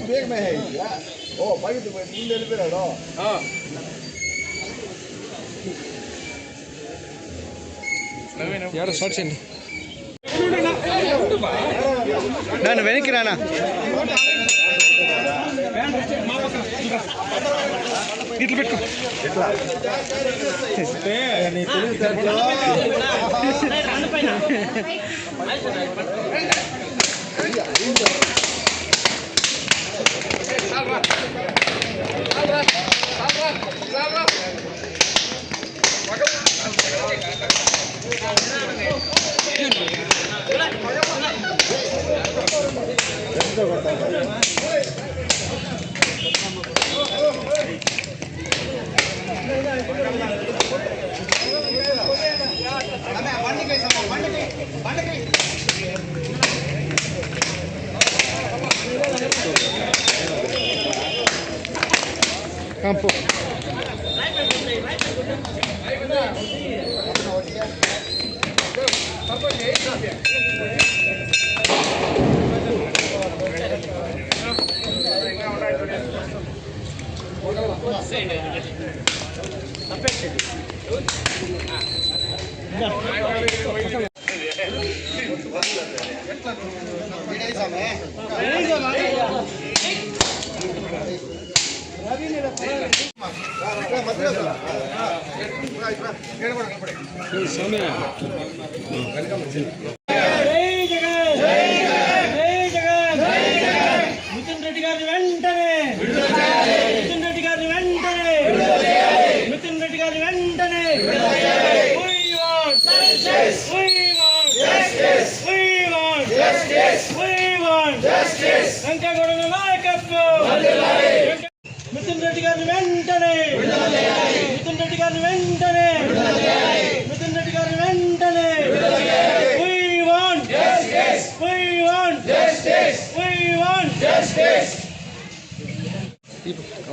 Bag में है ओ भाई तो ले ले रहा हां यार शॉट చేయండి ನಾನು వెనక్కి రానా ఇట్లా పెట్టుకో ఇట్లా అంటే నీ తెలివితేటలో అన్న పైన campo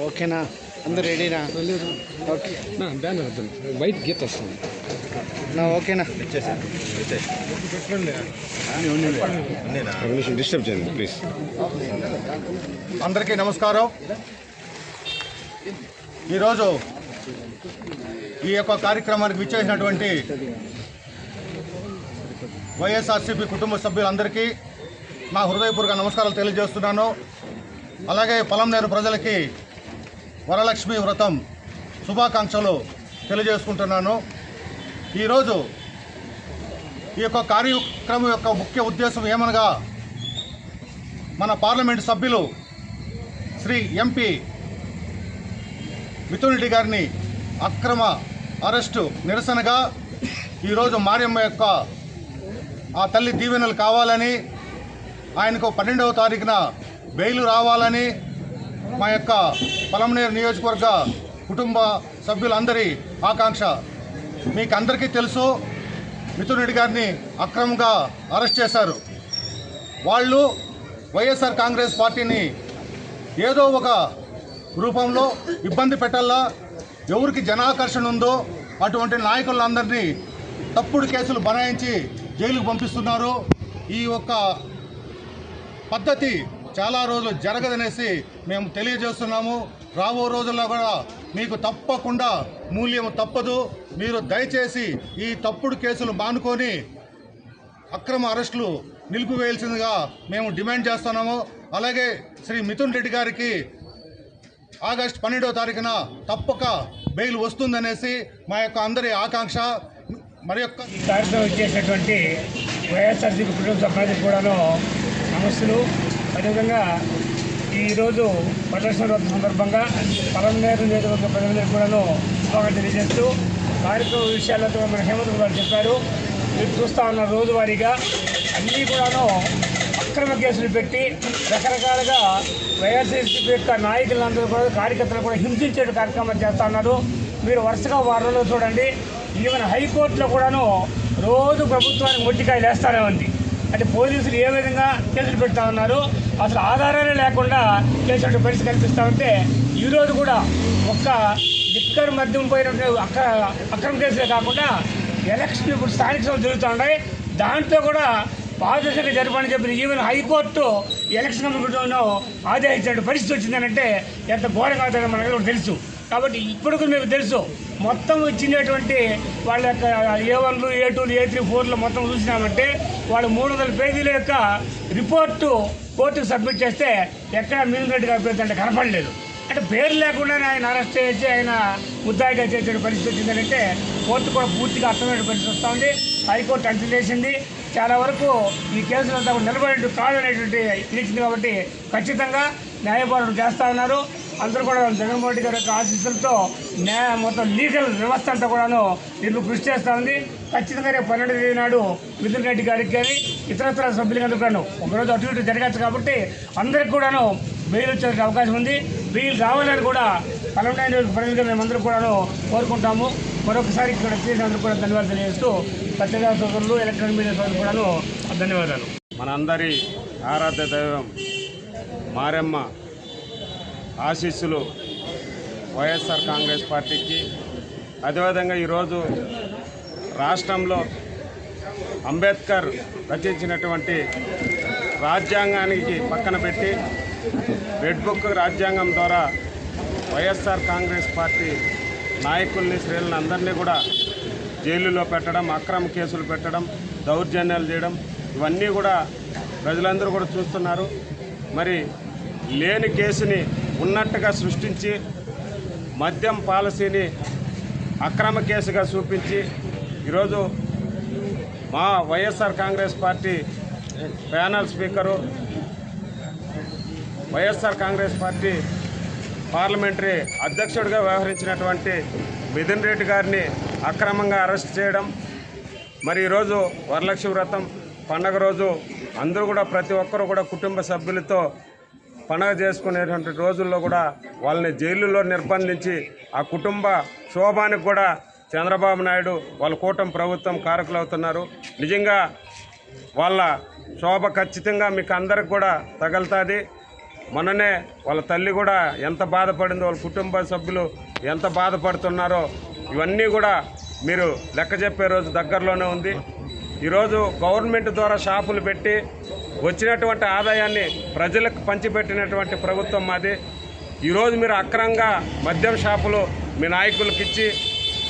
ఓకేనా అందరు రెడీనా ఓకే నా బ్యానర్ వద్దు వైట్ గీత వస్తుంది నా ఓకేనా డిస్టర్బ్ చేయండి ప్లీజ్ అందరికీ నమస్కారం ఈరోజు ఈ యొక్క కార్యక్రమానికి విచ్చేసినటువంటి వైఎస్ఆర్సీపీ కుటుంబ సభ్యులందరికీ నా హృదయపూర్వక నమస్కారాలు తెలియజేస్తున్నాను. అలాగే పొలంనేరు ప్రజలకి వరలక్ష్మి వ్రతం శుభాకాంక్షలు తెలియజేసుకుంటున్నాను. ఈరోజు ఈ యొక్క కార్యక్రమం యొక్క ముఖ్య ఉద్దేశం ఏమనగా మన పార్లమెంటు సభ్యులు శ్రీ ఎంపీ మిథున్ రెడ్డి గారిని అక్రమ అరెస్టు నిరసనగా ఈరోజు మరియమ్మ యొక్క ఆ తల్లి దీవెనలు కావాలని, ఆయనకు 12వ తారీఖున బెయిల్ రావాలని మా యొక్క పొలంనేరు నియోజకవర్గ కుటుంబ సభ్యులందరి ఆకాంక్ష. మీకు అందరికీ తెలుసు, మిథున్ రెడ్డి గారిని అక్రమంగా అరెస్ట్ చేశారు. వాళ్ళు వైఎస్ఆర్ కాంగ్రెస్ పార్టీని ఏదో ఒక రూపంలో ఇబ్బంది పెట్టాలా, ఎవరికి జనాకర్షణ ఉందో అటువంటి నాయకులందరినీ తప్పుడు కేసులు బనాయించి జైలుకు పంపిస్తున్నారు. ఈ యొక్క పద్ధతి చాలా రోజులు జరగదనేసి మేము తెలియజేస్తున్నాము. రాబో రోజుల్లో కూడా మీకు తప్పకుండా మూల్యం తప్పదు. మీరు దయచేసి ఈ తప్పుడు కేసులు మానుకొని అక్రమ అరెస్టులు నిలిపివేయాల్సిందిగా మేము డిమాండ్ చేస్తున్నాము. అలాగే శ్రీ మిథున్ రెడ్డి గారికి ఆగస్టు 12వ తారీఖున తప్పక బెయిల్ వస్తుందనేసి మా యొక్క అందరి ఆకాంక్ష. మరి యొక్క ఈ కార్యక్రమం ఇచ్చేసినటువంటి వైఎస్ఆర్సీపీ కుటుంబ సభ్యులకు కూడాను నమస్సులు. అదేవిధంగా ఈరోజు ప్రదర్శన సందర్భంగా పలమనేరు నియోజకవర్గ ప్రజలందరికీ కూడాను స్వాగతం తెలియజేస్తూ కార్యక్రమ విషయాలతో మన హేమంత్ గారు చెప్పారు. మీరు చూస్తూ ఉన్న రోజువారీగా అన్నీ కూడాను అక్రమ కేసులు పెట్టి రకరకాలుగా వైఎస్ఆర్సీపీ యొక్క నాయకులందరూ కూడా కార్యకర్తలు కూడా హింసించే కార్యక్రమాలు చేస్తూ ఉన్నారు. మీరు వరుసగా వారంలో చూడండి, ఈవెన్ హైకోర్టులో కూడాను రోజు ప్రభుత్వానికి మొట్టికాయలు వేస్తూనే ఉంది. అంటే పోలీసులు ఏ విధంగా కేసులు పెడతా ఉన్నారు, అసలు ఆధారాలే లేకుండా కేసులు పరిస్థితి కల్పిస్తూ ఉంటే ఈరోజు కూడా ఒక్క లిక్కర్ మద్యం పోయినటువంటి అక్రమ కేసులే కాకుండా ఎలక్షన్ ఇప్పుడు స్థానిక సభలు జరుగుతూ ఉన్నాయి, దాంట్లో కూడా పారదర్శకంగా జరపని చెప్పిన ఈవెన్ హైకోర్టు ఎలక్షన్ కమిషన్ ఆదేశించిన పరిస్థితి వచ్చిందనంటే ఎంత ఘోరంగా అవుతుందో మనకు తెలుసు. కాబట్టి ఇప్పుడు మీకు తెలుసు, మొత్తం ఇచ్చినటువంటి వాళ్ళ యొక్క A1లు A2లు A3 4లు మొత్తం చూసినామంటే వాళ్ళు 300 పేజీల యొక్క రిపోర్టు కోర్టుకు సబ్మిట్ చేస్తే ఎక్కడ మిథున్ రెడ్డి గారి పేరు అంటే కనపడలేదు. అంటే పేరు లేకుండానే ఆయన అరెస్ట్ చేసి ఆయన ముద్దాయిగా చేసే పరిస్థితి వచ్చిందంటే కోర్టు కూడా పూర్తిగా అర్థమైన పరిస్థితి వస్తూ ఉంది. హైకోర్టు అంచనా వేసింది, చాలా వరకు ఈ కేసులంతా నిలబడి కాదనేటువంటి ఇచ్చింది. కాబట్టి ఖచ్చితంగా న్యాయపోరాటం చేస్తూ ఉన్నారు. అందరూ కూడా జగన్మోహన్ రెడ్డి గారి యొక్క ఆశీస్సులతో మొత్తం లీగల్ వ్యవస్థ అంతా కూడాను దీనికి కృషి చేస్తూ ఉంది. ఖచ్చితంగా రేపు 12వ తేదీ నాడు మిథున్ రెడ్డి గారికి కానీ ఇతరత్ర సభ్యులకి కూడాను ఒకరోజు అటు ఇటు జరగచ్చు. కాబట్టి అందరికి కూడాను బెయిల్ వచ్చే అవకాశం ఉంది. బెయిల్ రావాలని కూడా 12వ ప్రజలుగా మేమందరూ కూడాను కోరుకుంటాము. మరొకసారి ఇక్కడ చేసినందుకు కూడా ధన్యవాదాలు తెలియజేస్తూ పత్రికా సోదరులు, ఎలక్ట్రానిక్ మీడియా సోదరులు కూడాను ధన్యవాదాలు. మనందరి ఆరాధ్య దైవం మారెమ్మ ఆశీస్సులు వైఎస్ఆర్ కాంగ్రెస్ పార్టీకి. అదేవిధంగా ఈరోజు రాష్ట్రంలో అంబేద్కర్ రచించినటువంటి రాజ్యాంగానికి పక్కన పెట్టి రెడ్ బుక్ రాజ్యాంగం ద్వారా వైఎస్ఆర్ కాంగ్రెస్ పార్టీ నాయకుల్ని, శ్రేణులను అందరినీ కూడా జైలులో పెట్టడం, అక్రమ కేసులు పెట్టడం, దౌర్జన్యాలు చేయడం, ఇవన్నీ కూడా ప్రజలందరూ కూడా చూస్తున్నారు. మరి లేని కేసుని ఉన్నట్టుగా సృష్టించి మద్యం పాలసీని అక్రమ కేసుగా చూపించి ఈరోజు మా YSR Congress party panel speaker, YSR Congress party parliamentary అధ్యక్షుడిగా వ్యవహరించినటువంటి మిథున్ రెడ్డి గారిని అక్రమంగా అరెస్ట్ చేయడం, మరి ఈరోజు వరలక్ష్మి వ్రతం పండగ రోజు అందరూ కూడా ప్రతి ఒక్కరూ కూడా కుటుంబ సభ్యులతో పండగ చేసుకునేటువంటి రోజుల్లో కూడా వాళ్ళని జైలులో నిర్బంధించి ఆ కుటుంబ శోభానికి కూడా చంద్రబాబు నాయుడు వాళ్ళ కూటమి ప్రభుత్వం కారకులవుతున్నారు. నిజంగా వాళ్ళ శోభ ఖచ్చితంగా మీకు అందరికి కూడా తగులుతుంది. మొన్ననే వాళ్ళ తల్లి కూడా ఎంత బాధపడిందో, వాళ్ళ కుటుంబ సభ్యులు ఎంత బాధపడుతున్నారో ఇవన్నీ కూడా మీరు లెక్క చెప్పే రోజు దగ్గరలోనే ఉంది. ఈరోజు గవర్నమెంట్ ద్వారా షాపులు పెట్టి వచ్చినటువంటి ఆదాయాన్ని ప్రజలకు పంచిపెట్టినటువంటి ప్రభుత్వం మాది. ఈరోజు మీరు అక్రమంగా మద్యం షాపులు మీ నాయకులకు ఇచ్చి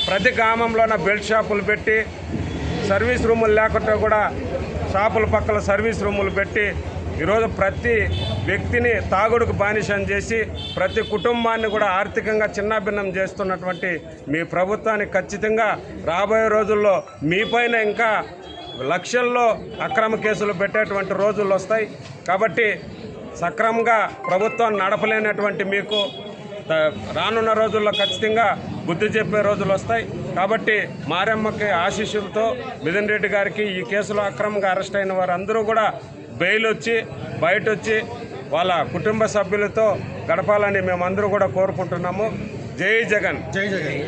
ప్రతి గ్రామంలోన బెల్ట్ షాపులు పెట్టి సర్వీస్ రూములు లేకుండా కూడా షాపుల పక్కల సర్వీస్ రూములు పెట్టి ఈరోజు ప్రతి వ్యక్తిని తాగుడుకు బానిసం చేసి ప్రతి కుటుంబాన్ని కూడా ఆర్థికంగా చిన్నాభిన్నం చేస్తున్నటువంటి మీ ప్రభుత్వానికి ఖచ్చితంగా రాబోయే రోజుల్లో మీపైన ఇంకా లక్షల్లో అక్రమ కేసులు పెట్టేటువంటి రోజులు వస్తాయి. కాబట్టి సక్రమంగా ప్రభుత్వాన్ని నడపలేనటువంటి మీకు రానున్న రోజుల్లో ఖచ్చితంగా బుద్ధి చెప్పే రోజులు వస్తాయి. కాబట్టి మారెమ్మకి ఆశీస్సులతో మిథున్ రెడ్డి గారికి ఈ కేసులో అక్రమంగా అరెస్ట్ అయిన వారందరూ కూడా బెయిల్ వచ్చి బయట వచ్చి వాళ్ళ కుటుంబ సభ్యులతో గడపాలని మేమందరూ కూడా కోరుకుంటున్నాము. జై జగన్. జై జగన్.